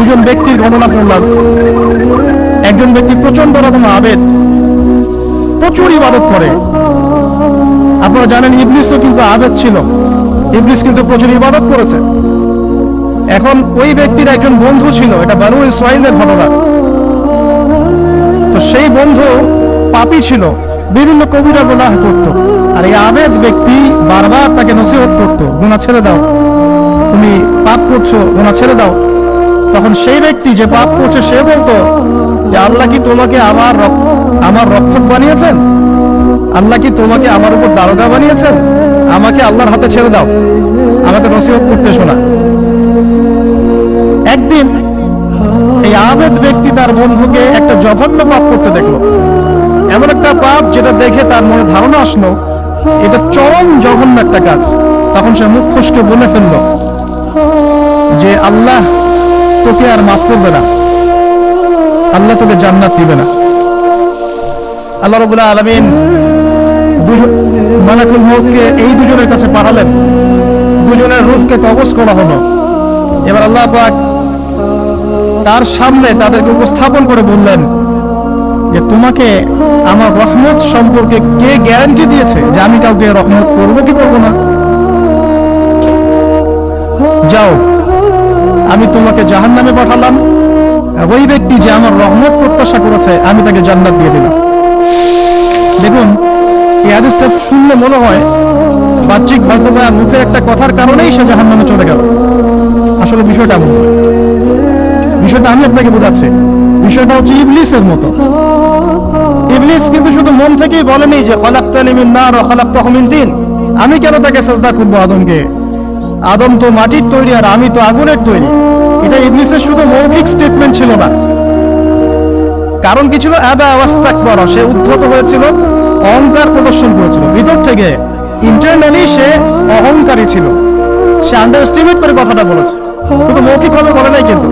দুজন ব্যক্তির ঘটনা পড়লাম। একজন ব্যক্তি প্রচন্ড রকম আবেদ, প্রচুর ইবাদত করে। আপনারা জানেন ইবলিসও কিন্তু আবেদ ছিল, ইবলিস কিন্তু প্রচুর ইবাদত করেছে। এখন ওই ব্যক্তির একজন বন্ধু ছিল, এটা বানু ইসরাঈলের ঘটনা। তো সেই বন্ধু পাপী ছিল, বিভিন্ন কবিরা গুনাহ করত। আর এই আবেদ ব্যক্তি বারবার তাকে নসিহত করত, গুনাহ ছেড়ে দাও, তুমি পাপ করছো, গুনাহ ছেড়ে দাও। তখন সেই ব্যক্তি যে পাপ করছে সে বলতো যে আল্লাহ কি তোমাকে আমার রক্ষক বানিয়েছেন? আল্লাহ কি তোমাকে আমার উপর দারোগা বানিয়েছেন? আমাকে আল্লাহর হাতে ছেড়ে দাও, আমাকে নসিহত করতে শোনা। একদিন এই আবেদ ব্যক্তি তার বন্ধুকে একটা জঘন্য পাপ করতে দেখলো, এমন একটা পাপ যেটা দেখে তার মনে ধারণা আসলো এটা চরম জঘন্য একটা কাজ। তখন সে মুখ ফসকে বলে ফেলল যে আল্লাহ তোকে আর মাফ করবে না, আল্লাহ তোকে জান্নাত দিবে না। আল্লাহ রাব্বুল আলামিন মালাকুল মউতকে এই দুজনের কাছে পাঠালেন, দুজনের রূহকে কবজ করা হলো। এবার আল্লাহ পাক তার সামনে তাদেরকে উপস্থাপন করে বললেন যে তোমাকে আমার রহমত সম্পর্কে কে গ্যারান্টি দিয়েছে যে আমি কাউকে রহমত করব কি করব না? যাও, আমি তোমাকে জাহান্নামে পাঠালাম, ওই ব্যক্তি যে আমার রহমত প্রত্যাশা করেছে আমি তাকে জান্নাত দিয়ে দিলাম। দেখুন, এই হাদিসটা শুনলে মনে হয় বাহ্যিক হয়তো বা মুখের একটা কথার কারণেই সে জাহান্নামে চলে গেল। আসলে বিষয়টা এমন, বিষয়টা আমি আপনাকে বোঝাচ্ছি। বিষয়টা হচ্ছে ইবলিসের মতো। ইবলিস কিন্তু শুধু মন থেকেই বলেনি যে খলাকতানি মিন নার ওয়া খলাকতাহু মিন তিন, আমি কেন তাকে সাজদা করব আদমকে? আদম তো মাটির তৈরি আর আমি তো আগুনের তৈরি। এটা ইবলিসের শুধু মৌখিক স্টেটমেন্ট ছিল না, কারণ কি ছিল? আবা ওয়াস্তাকবারা, সে উদ্ধত হয়েছিল, অহংকার প্রদর্শন করেছিল। ভিতর থেকে ইন্টারনালি সে অহংকারী ছিল, সে আন্ডারএস্টিমেট করে কথাটা বলেছে, শুধু মৌখিকভাবে বলে নাই। কিন্তু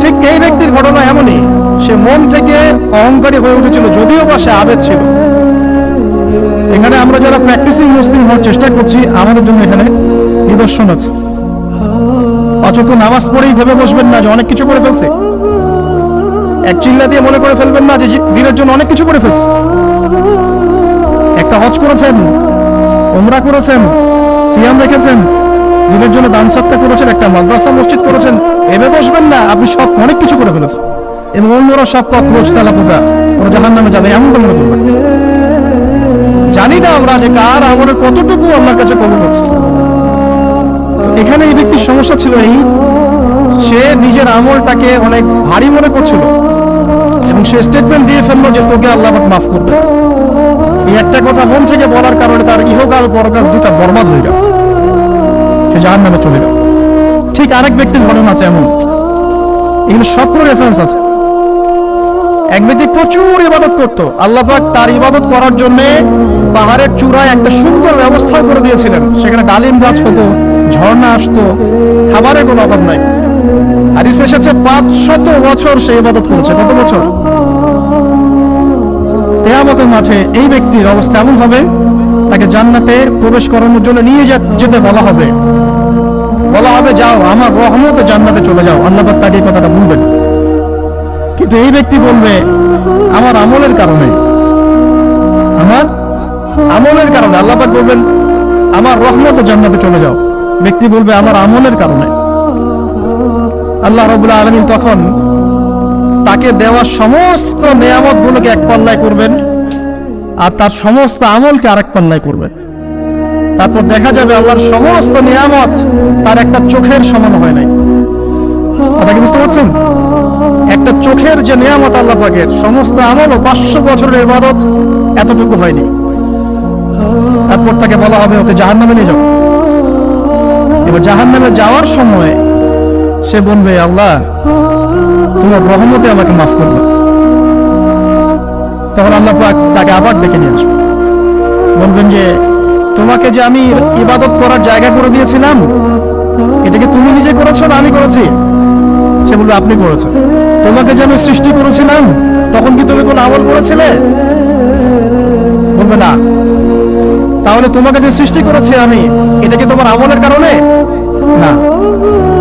ঠিক এই ব্যক্তির ঘটনা এমনই, সে মন থেকে অহংকারী হয়ে উঠেছিল, যদিও বা সে আবেদ ছিল। এখানে আমরা যারা প্র্যাকটিসিং মুসলিম হওয়ার চেষ্টা করছি, আমাদের জন্য এখানে নিদর্শন আছে। অযথ নামাজ পড়েই ভেবে বসবেন না যে অনেক কিছু করে ফেলছে, এক চিল্লা দিয়ে মনে করে ফেলবেন না যে দিনের জন্য অনেক কিছু করে ফেলছে। একটা হজ করেছেন, উমরা করেছেন, সিয়াম রেখেছেন, দিনের জন্য দান সদকা করেছেন, একটা মাদ্রাসা মসজিদ করেছেন, ভেবে বসবেন না আপনি সব অনেক কিছু করে ফেলেছেন এবং অন্যরা সব কক্রোচ তেলাপোকা, ওরা জাহান্নামে যাবে এমনটা মনে করবেন। জানি না আমরা যে কার আমলের কতটুকু আল্লাহর কাছে কবুল হচ্ছে। এখানে এই ব্যক্তির সমস্যা ছিল এই, সে নিজের আমলটাকে অনেক ভারী মনে করছিল এবং সে স্টেটমেন্ট দিয়ে ফেললো যে তোকে আল্লাহ পাক মাফ করবে। এই একটা কথা মন থেকে বলার কারণে তার ইহকাল পরকাল দুটা বরবাদ হয়ে গেল, সে জাহান্নামে চলে গেল। ঠিক আরেক ব্যক্তির ঘটনা আছে এমন, এগুলো সবগুলো রেফারেন্স আছে। এক ব্যক্তি প্রচুর ইবাদত করত, আল্লাহ পাক তার ইবাদত করার জন্য পাহাড়ের চূড়ায় একটা সুন্দর ব্যবস্থা করে দিয়েছিলেন। সেখানে ডালিম গাছ হতো, ঝর্ণা আসতো, খাবারের কোনো অভাব নাই। হাদিস এসেছে 500 বছর সে ইবাদত করেছে। কত বছর? কিয়ামতের মাঠে এই ব্যক্তির অবস্থা এমন হবে, তাকে জান্নাতে প্রবেশ করানোর জন্য নিয়ে যেতে বলা হবে যাও আমার রহমতে জান্নাতে চলে যাও। আল্লাহ পাক তাকে এই কথাটা বলবেন, কিন্তু এই ব্যক্তি বলবে আমার আমলের কারণে, আমার আমলের কারণে। আল্লাহ পাক বলবেন আমার রহমতে জান্নাতে চলে যাও, ব্যক্তি বলবে আমার আমলের কারণে। আল্লাহ রাব্বুল আলামিন তখন তাকে দেওয়া সমস্ত নিয়ামত গুলোকে এক পাল্লায় করবেন আর তার সমস্ত আমলকে আরেক পাল্লায় করবেন। তারপর দেখা যাবে আল্লাহর সমস্ত নিয়ামত তার একটা চোখের সমান হয় নাই। কথা কি বুঝতে পারছেন? একটা চোখের যে নিয়ামত আল্লাহ পাকের, সমস্ত আমল ও 500 বছরের ইবাদত এতটুকু হয়নি। তারপর তাকে বলা হবে ওকে জাহান্নামে নিয়ে যাও। এবার জাহান্নামে যাওয়ার সময় সে বলবে আল্লাহ তোমার রহমতে আমাকে মাফ করবে। তখন আল্লাহ পাক তাকে আবার ডেকে নিয়ে আসবে, বলবেন যে তোমাকে যে আমি ইবাদত করার জায়গা করে দিয়েছিলাম, এটাকে তুমি নিজে করেছো না আমি করেছি? সে বলবে আপনি করেছেন। তোমাকে যে আমি সৃষ্টি করেছিলাম তখন কি তুমি কোনো আমল করেছিলে? বলবে না। তাহলে তোমাকে যে সৃষ্টি করেছি আমি, এটা কি তোমার আমলের কারণে? না,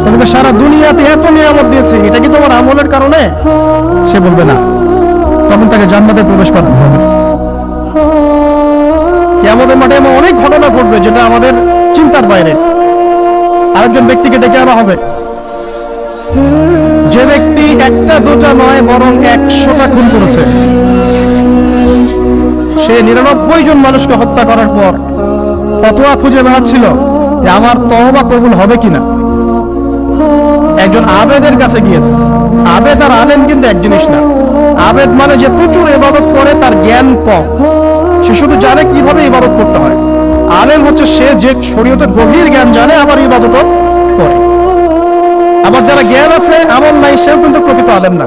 তোমাকে সারা দুনিয়াতে এত নিয়ামত দিয়েছি, এটা কি তোমার আমলের কারণে? সে বলবে না। তখন তাকে জান্নাতে প্রবেশ করানো হবে। কিয়ামতের মাঠে এমন অনেক ঘটনা ঘটবে যেটা আমাদের চিন্তার বাইরে। আরেকজন ব্যক্তিকে ডেকে আনা হবে, যে ব্যক্তি একটা দুটা নয় বরং 100টা খুন করেছে। সে 99 জন মানুষকে হত্যা করার পর ফতোয়া খুঁজে বেড়াচ্ছিল যে আমার তওবা কবুল হবে কিনা। একজন আবেদের কাছে গিয়েছে। আবেদ আর আলেম কিন্তু এক জিনিস না। আবেদ মানে যে প্রচুর ইবাদত করে, তার জ্ঞান কম, সে শুধু জানে কিভাবে ইবাদত করতে হয়। আলেম হচ্ছে সে যে শরীয়তের গভীর জ্ঞান জানে, আবার ইবাদতও করে। আবার যারা জ্ঞান আছে আমল নাই, সেও কিন্তু প্রকৃত আলেম না।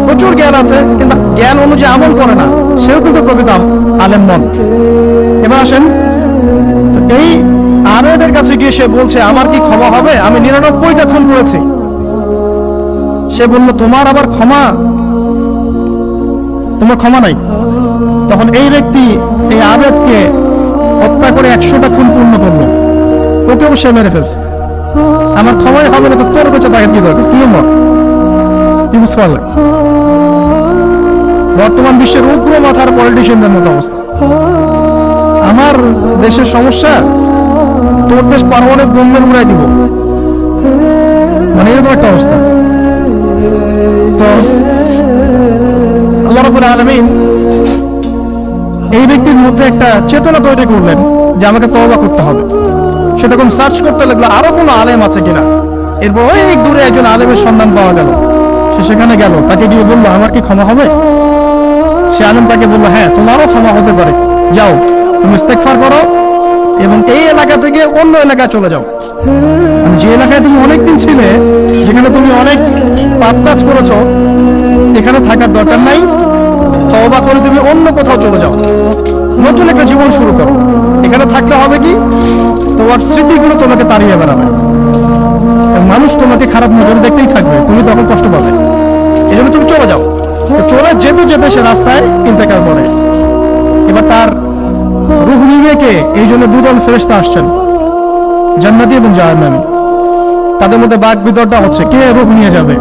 প্রচুর জ্ঞান আছে কিন্তু জ্ঞান অনুযায়ী আমল করে না, সেও কিন্তু প্রকৃত আলেম নন। এবার আসেন, এই আবেদের কাছে গিয়ে সে বলছে আমার কি ক্ষমা হবে? আমি 99টা খুন করেছি। সে বলল তোমার আবার ক্ষমা? তোমার ক্ষমা নাই? তখন এই ব্যক্তি এই আবেদকে হত্যা করে 100টা খুন পূর্ণ করলো, ওকেও সে মেরে ফেলছে। আমার ক্ষমাই হবে না তো তোর কাছে তাকে কি দরকার? কি মত? কি বুঝতে পারলেন? বর্তমান বিশ্বের উগ্র মাথার পলিটিশিয়ানদের মতো অবস্থা। আমার দেশের সমস্যা, তোর দেশ পারমাণবিক বোমে উড়াই দিব, মানে এরকম একটা অবস্থা। তো আল্লাহ রাব্বুল আলামিন এই ব্যক্তির মধ্যে একটা চেতনা তৈরি করলেন যে আমাকে তওবা করতে হবে। সে তখন সার্চ করতে লাগলো আরো কোনো আলেম আছে কিনা। এরপর অনেক দূরে একজন আলেমের সন্ধান পাওয়া গেল। সে সেখানে গেল, তাকে গিয়ে বললো আমার কি ক্ষমা হবে? সে আলেম তাকে বললো হ্যাঁ, তোমারও ক্ষমা হতে পারে, যাও তুমি ইস্তেগফার করো এবং এই এলাকা থেকে অন্য এলাকায় চলে যাও। মানে যে এলাকায় তুমি অনেকদিন ছিলে, যেখানে তুমি অনেক পাপ কাজ করেছো, এখানে থাকার দরকার নাই। তওবা করে তুমি অন্য কোথাও চলে যাও, নতুন একটা জীবন শুরু করো। এখানে থাকলে হবে কি, তোমার স্মৃতিগুলো তোমাকে তাড়িয়ে বেড়াবে, মানুষ তোমাকে খারাপ নজরে দেখতেই থাকবে, তুমি তখন কষ্ট পাবে। এই জন্য তুমি চলে যাও। চলে যেতে যেতে সে রাস্তায় ইন্তেকাল করে। এবার তার রূহ নিবে কে? এই জন্য দুদল ফেরেশতা আসছেন, জান্নাতি এবং জাহান্নামী। তাদের মধ্যে বাক বিতর্ডা হচ্ছে কে রূহ নিয়ে যাবে।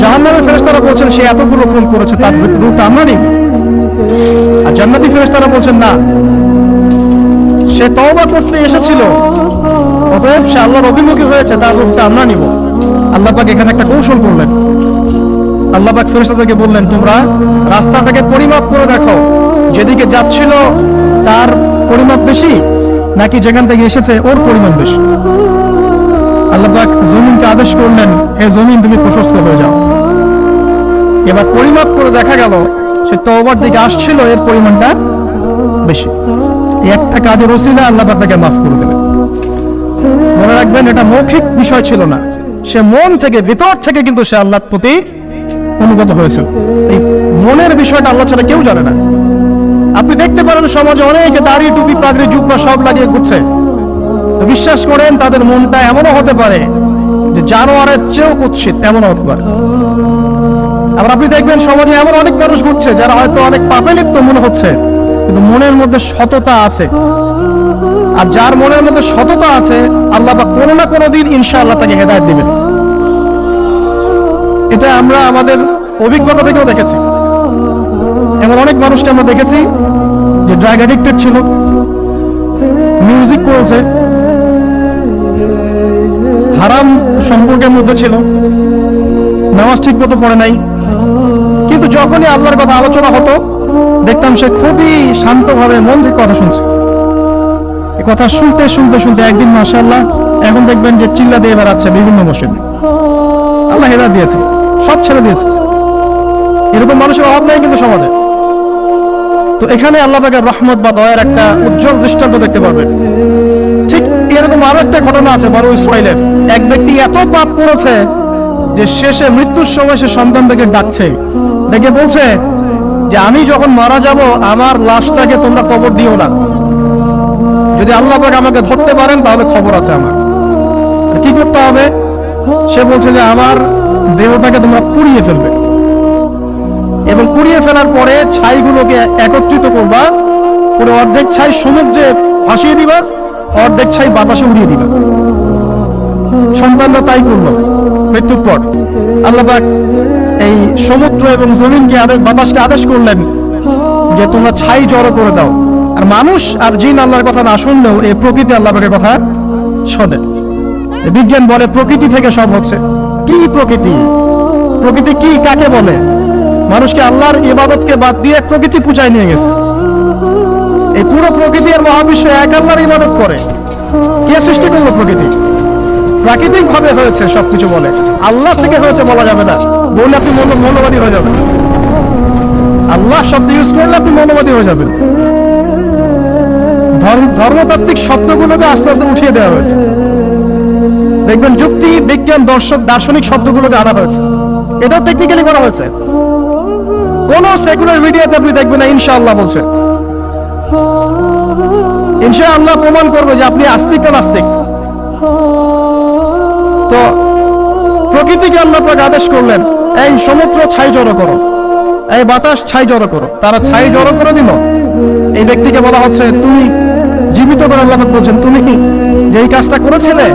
জাহান্নামের ফেরেশতারা বলছেন সে এতগুলো খুন করেছে, তার রূহটা আমরা নিব। আর জান্নাতি ফেরেশতারা বলছেন না, সে তওবা করতে এসেছিল, অতএব সে আল্লাহর অভিমুখী হয়েছে, তার রূহটা আমরা নিব। আল্লাহ পাক এখানে একটা কৌশল করলেন। আল্লাহ পাক ফেরেশতাদেরকে বললেন তোমরা রাস্তাটাকে পরিমাপ করে দেখো, যেদিকে যাচ্ছিল তার পরিমাপ বেশি নাকি যেখান থেকে এসেছে ওর পরিমাণ বেশি। আল্লাহ পাক জমিনকে আদেশ করলেন হে জমিন তুমি প্রশস্ত হয়ে যাও। এবার পরিমাপ করে দেখা গেল সে তওবার দিকে আসছিল, এর পরিমাণটা বেশি। একটা কাজের ওসিলা আল্লাহ পাক তাকে মাফ করে দেবেন। মনে রাখবেন এটা মৌখিক বিষয় ছিল না, সে মন থেকে ভিতর থেকে কিন্তু সে আল্লাহর প্রতি অনুগত হয়েছিল। এই মনের বিষয়টা আল্লাহ ছাড়া কেউ জানে না। আপনি দেখতে পারেন সমাজে অনেকে দাড়ি টুপি পাগড়ি জুব্বা সব লাগিয়ে ঘুরছে, বিশ্বাস করেন তাদের মনটা এমনও হতে পারে যে জানোয়ারের চেয়েও কুৎসিত, এমনও হতে পারে। আবার আপনি দেখবেন সমাজে এমন অনেক মানুষ ঘুরছে যারা হয়তো অনেক পাপে লিপ্ত মনে হচ্ছে, কিন্তু মনের মধ্যে সততা আছে। আর যার মনের মধ্যে সততা আছে, আল্লাহ পাক কোনো না কোনো দিন ইনশাআল্লাহ তাকে হেদায়েত দিবেন। এটা আমরা আমাদের অভিজ্ঞতা থেকেও দেখেছি। এমন অনেক মানুষকে আমরা দেখেছি যে ড্রাগ অ্যাডিক্টেড ছিল, মিউজিক করেছে, হারাম সম্পর্কের মধ্যে ছিল, নামাজ ঠিক মতো পড়ে নাই, কিন্তু যখনই আল্লাহর কথা আলোচনা হতো দেখতাম সে খুবই শান্তভাবে মন থেকে কথা শুনছে। এই কথা শুনতে শুনতে শুনতে একদিন মাশাআল্লাহ এখন দেখবেন যে চিল্লা দিয়ে বেড়াচ্ছে বিভিন্ন মসজিদে। আল্লাহ হেদায়েত দিয়েছে, সব ছেড়ে দিয়েছে। এরকম মানুষের অভাব নাই কিন্তু সমাজে। তো এখানে আল্লাহ পাকের রহমত বা দয়ার একটা উজ্জ্বল দৃষ্টান্ত দেখতে পারবেন। ঠিক এরকম আরো একটা ঘটনা আছে বনু ইসরাইলের। এক ব্যক্তি এত পাপ করেছে যে শেষে মৃত্যুর সময় সে সন্তানদেরকে ডাকছে, ডেকে বলছে যে আমি যখন মারা যাব আমার লাশটাকে তোমরা কবর দিও না, যদি আল্লাহ পাক আমাকে ধরতে পারেন তাহলে খবর আছে আমার। কি করতে হবে? সে বলছে যে আমার দেহটাকে তোমরা পুড়িয়ে ফেলবে এবং পুড়িয়ে ফেলার পরে ছাইগুলোকে একত্রিত করবা, পুরো অর্ধেক ছাই সমুদ্রে ভাসিয়ে দিবা, অর্ধেক ছাই বাতাসে উড়িয়ে দিল। সন্তানরা তাই করলো। মৃত্যুর পর আল্লাহ পাক এই সমুদ্র এবং জমিনকে বাতাসকে আদেশ করলেন যে তোমরা ছাই জড়ো করে দাও। আর মানুষ আর জিন আল্লাহর কথা না শুনলেও এই প্রকৃতি আল্লাহ পাকের কথা শোনে। বিজ্ঞান বলে প্রকৃতি থেকে সব হচ্ছে। কি প্রকৃতি? প্রকৃতি কি, কাকে বলে? মানুষকে আল্লাহর ইবাদতকে বাদ দিয়ে প্রকৃতি পূজায় নিয়ে গেছে। এই পুরো প্রকৃতি আর মহাবিশ্ব এক আল্লাহর ইবাদত করে। কে সৃষ্টি করলো প্রকৃতি? প্রাকৃতিক ভাবে হয়েছে সবকিছু বলে, আল্লাহ থেকে হয়েছে বলা যাবে না। বললে আপনি মৌলবাদী হয়ে যাবেন। আল্লাহ শব্দ ইউজ করলে আপনি মৌলবাদী হয়ে যাবেন। ধর্মতাত্ত্বিক শব্দগুলোকে আস্তে আস্তে উঠিয়ে দেওয়া হয়েছে। দেখবেন যুক্তি, বিজ্ঞান, দার্শনিক শব্দগুলোকে আনা হয়েছে। এটাও টেকনিক্যালি করা হয়েছে। কোন সেকুলার মিডিয়াতে আপনি দেখবেন না ইনশাআল্লাহ বলছে। ইনশাআল্লাহ প্রমাণ করবে যে আপনি আস্তিক না নাস্তিক। তো প্রকৃতিকে আল্লাহ পাক আদেশ করলেন, এই সমুদ্র ছাই জড়ো করো, এই বাতাস ছাই জড়ো করো। তারা ছাই জড়ো করে দিল। এই ব্যক্তিকে বলা হচ্ছে তুমি জীবিত করে আল্লাহ পাক বলছেন তুমি যে এই কাজটা করেছিলে,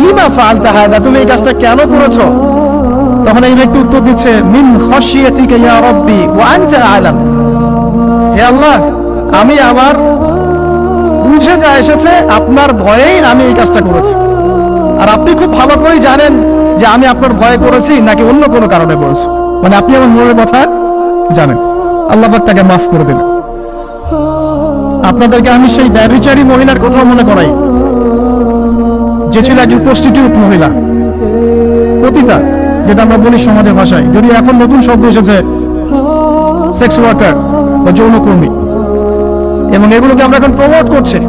লিমা ফাআলতা হাযা, তুমি এই কাজটা কেন করেছো? তখন এই ব্যক্তি উত্তর দিচ্ছে, মিন খাশিয়াতিকা ইয়া রাব্বি ওয়া আনতা আ'লাম। হে আল্লাহ, আমি আমার বুঝে যা এসেছে আপনার ভয়েই আমি এই কাজটা করেছি। আর আপনি খুব ভালো করেই জানেন যে আমি আপনার ভয়ে করেছি নাকি অন্য কোনো কারণে করেছি। মানে আপনি আমার মনের কথা জানেন। আল্লাহ পাক তাকে মাফ করে দিলেন। আপনাদেরকে আমি সেই ব্যভিচারী মহিলার কথা মনে করাই, যে ছিল একজন প্রস্টিটিউট মহিলা, পতিতা, যেটা আমরা বলি সমাজের ভাষায়। যদি এখন নতুন শব্দ এসেছে সেক্স ওয়ার্কার বা যৌনকর্মী, এবং এগুলোকে আমরা এখন প্রমোট করছি।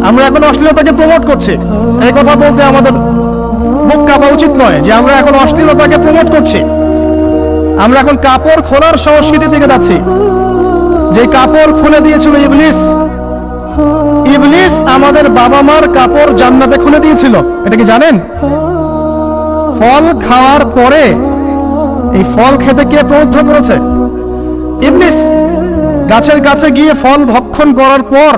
আমরা এখন অশ্লীলতাকে প্রমোট করছি। এই কথা বলতে আমাদের বুক কাঁপা উচিত নয় যে আমরা এখন অশ্লীলতাকে প্রমোট করছি। আমরা এখন কাপড় খোলার সংস্কৃতি থেকে যাচ্ছি। যে কাপড় খুলে দিয়েছিল ইবলিস। ইবলিস আমাদের বাবা মার কাপড় জান্নাতে খুলে দিয়েছিল। এটা কি জানেন? ফল খাওয়ার পরে এই ফল খেতে কে প্রলুব্ধ করেছে? ইবলিস। গাছের কাছে গিয়ে ফল ভক্ষণ করার পর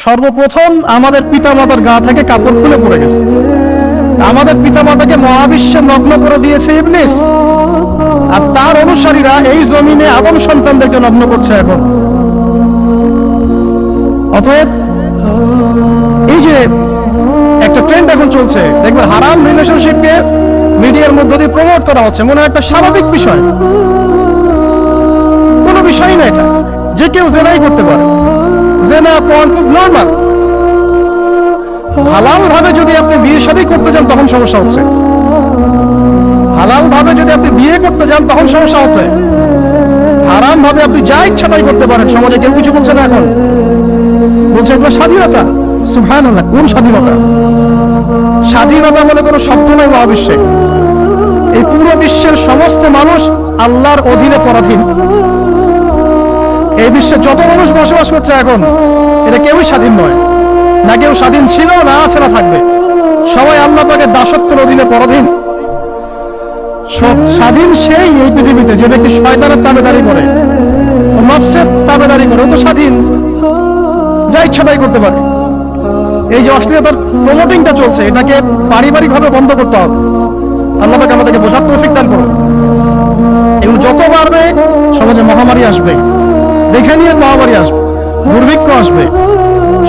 সর্বপ্রথম আমাদের পিতামাতার গা থেকে কাপড় খুলে পড়ে গেছে। আমাদের পিতামাতাকে মহাবিশ্বে নগ্ন করে দিয়েছে ইবলিস। আর তার অনুসারীরা এই জমিনে আদম সন্তানদেরকে নগ্ন করছে এখন। অতএব এই যে একটা ট্রেন্ড এখন চলছে, দেখবেন হারাম রিলেশনশিপকে মিডিয়ার মধ্য দিয়ে প্রমোট করা হচ্ছে, মনে হয় একটা স্বাভাবিক বিষয়। কোনো বিষয় না এটা, যে কেউ জেনাই করতে পারে। জেনা পর্ন খুব নরমাল। হালাল ভাবে যদি আপনি বিয়ে শাদী করতে যান তখন সমস্যা হচ্ছে। হালাল ভাবে যদি আপনি বিয়ে করতে যান তখন সমস্যা হচ্ছে। হারাম ভাবে আপনি যা ইচ্ছা তাই করতে পারেন, সমাজে কেউ কিছু বলছে না। এখন বলছে এগুলো স্বাধীনতা। সুবহানাল্লাহ, কোন স্বাধীনতা? স্বাধীনতা বলে কোনো শব্দ নাই মহাবিশ্বে। এই পুরো বিশ্বের সমস্ত মানুষ আল্লাহর অধীনে পরাধীন। এই বিশ্বে যত মানুষ বসবাস করছে এখন, এটা কেউই স্বাধীন নয়। না কেউ স্বাধীন ছিল, না আছে, না থাকবে। সবাই আল্লাহ পাকের দাসত্বের অধীনে পরাধীন। স্বাধীন সেই এই পৃথিবীতে যে ব্যক্তি শয়তানের তাবেদারি করে, নফসের তাবেদারি করে, ও তো স্বাধীন, যা ইচ্ছা তাই করতে পারে। এই যে অশ্লীলতার প্রমোটিংটা চলছে, এটাকে পারিবারিক ভাবে বন্ধ করতে হবে। আল্লাহ পাক আমাদেরকে বোঝার তৌফিক দান করুন। এগুলো যত বাড়বে সমাজে মহামারী আসবে, দেখে নিয়ে মহামারী আসবে, দুর্ভিক্ষ আসবে,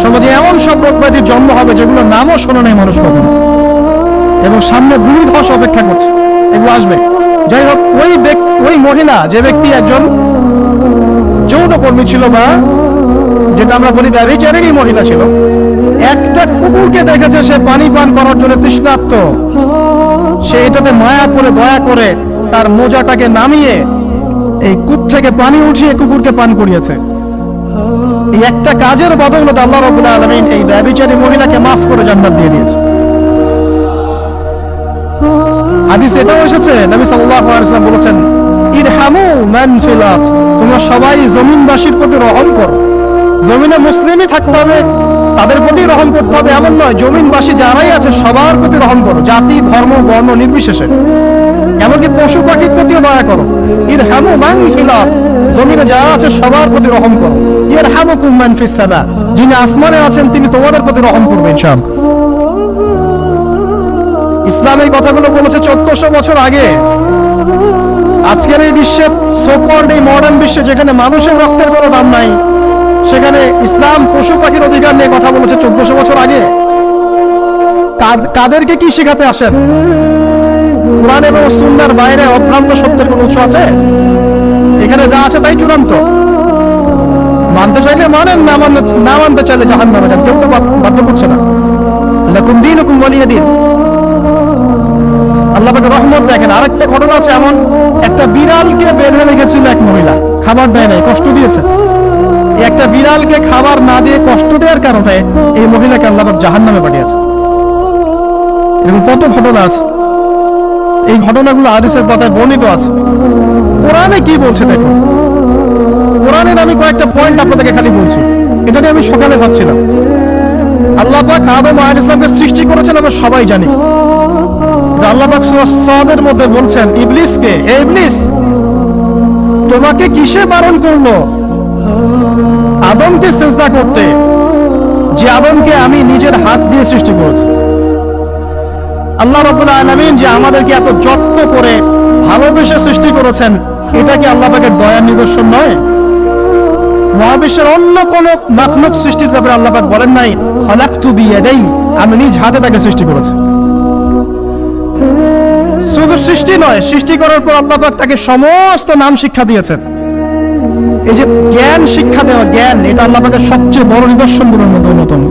সমাজে এমন সব রোগ ব্যাধির জন্ম হবে যেগুলো নামও শোনে নাই মানুষ কখনো, এবং সামনে ভূমিধস অপেক্ষা করছে। এগুলো আসবে। যাই হোক, ওই মহিলা, যে ব্যক্তি একজন যৌনকর্মী ছিল, বা যেটা আমরা বলি ব্যভিচারিণী মহিলা ছিল, একটা কুকুরকে দেখেছে সে পানি পান করার জন্য তৃষ্ণার্ত। সে এটাতে মায়া করে, দয়া করে তার মোজাটাকে নামিয়ে এই কূপ থেকে পানি উঠিয়ে কুকুরকে পান করিয়েছে। এই একটা কাজের বদৌলতে আল্লাহ রাব্বুল আলামিন এই ব্যভিচারী মহিলাকে মাফ করে জান্নাত দিয়ে দিয়েছে। হাদিসে এটাও এসেছে, নবী সাল্লাল্লাহু আলাইহি ওয়াসাল্লাম বলেছেন, ইরহামু মান ফিল আরদ, তোমরা সবাই জমিনবাসীর প্রতি রহম করো। জমিনে মুসলিমই থাকতে হবে, তাদের প্রতি রহম করতে হবে এমন নয়। জমিনবাসী যারাই আছে সবার প্রতি রহম করো, জাতি, ধর্ম, বর্ণ নির্বিশেষে। এমনকি পশু পাখির প্রতিও দয়া করো। ইরহামু মান ফিল আরদ, জমিনে যারা আছে সবার প্রতি রহম করো। ইয়ারহামুকুম মান ফিস সামা, যিনি আসমানে আছেন তিনি তোমাদের প্রতি রহম করবেন ইনশাআল্লাহ। ইসলাম এই কথাগুলো বলেছে 1400 বছর আগে। আজকের এই বিশ্বে, সো-কল্ড এই মডার্ন বিশ্বে, যেখানে মানুষের রক্তের কোনো দাম নাই, সেখানে ইসলাম পশু পাখির অধিকার নিয়ে কথা বলেছে 1400 বছর আগে। কাদেরকে কি শেখাতে আসেন? কোরআন এবং সুন্নাহর বাইরে অভ্রান্ত সত্যের কোনো উৎস আছে? এখানে যা আছে তাই চূড়ান্ত। মানতে চাইলে মানেন, না মানতে চাইলে জাহান্নামে যান, কেউ তো বাধ্য করছে না। লাকুম দীনুকুম ওয়ালিয়া দীন। আল্লাহ পাকের রহমত দেখেন। আরেকটা ঘটনা আছে এমন, একটা বিড়ালকে বেঁধে রেখেছিল এক মহিলা, খাবার দেয় নাই, কষ্ট দিয়েছে। একটা বিড়ালকে খাবার না দিয়ে কষ্ট দেওয়ার কারণে এই মহিলাকে আল্লাহ পাক জাহান্নামে পাঠিয়েছে। এরকম কত ঘটনা আছে। এই ঘটনাগুলো হাদিসের পাতায় বর্ণিত আছে। কোরআনে কি বলছে দেখুন। কোরআনের আমি কয়েকটা পয়েন্ট আপনাদেরকে খালি বলছি, এটা নিয়ে আমি সকালে ভাবছিলাম। আল্লাহ পাক আদম আলাইহিস সালামকে সৃষ্টি করেছেন আমরা সবাই জানি। আল্লাহ পাক সূরা সাদের মধ্যে বলছেন ইবলিসকে, হে ইবলিস, তোমাকে কিসে বারণ করলো আদমকে সিজদা করতে, যে আদমকে আমি নিজের হাত দিয়ে সৃষ্টি করেছি। আল্লাহ রাব্বুল আলামিন যে আমাদেরকে এত যত্ন করে ভালোবেসে সৃষ্টি করেছেন, এটা কি আল্লাহ পাকের দয়ার নিদর্শন নয়? মহাবিশ্বের অন্য কোন মাখলুক সৃষ্টির ব্যাপারে আল্লাহ পাক বলেন নাই খালাকতু বিয়াদাই, আমি নিজ হাতে তাকে সৃষ্টি করেছি। শুধু সৃষ্টি নয়, সৃষ্টি করার পর আল্লাহ পাক তাকে সমস্ত নাম শিক্ষা দিয়েছেন। এই যে জ্ঞান শিক্ষা দেওয়া, জ্ঞান, এটা আল্লাহ পাকের সবচেয়ে বড় নিদর্শনগুলোর মধ্যে অন্যতম।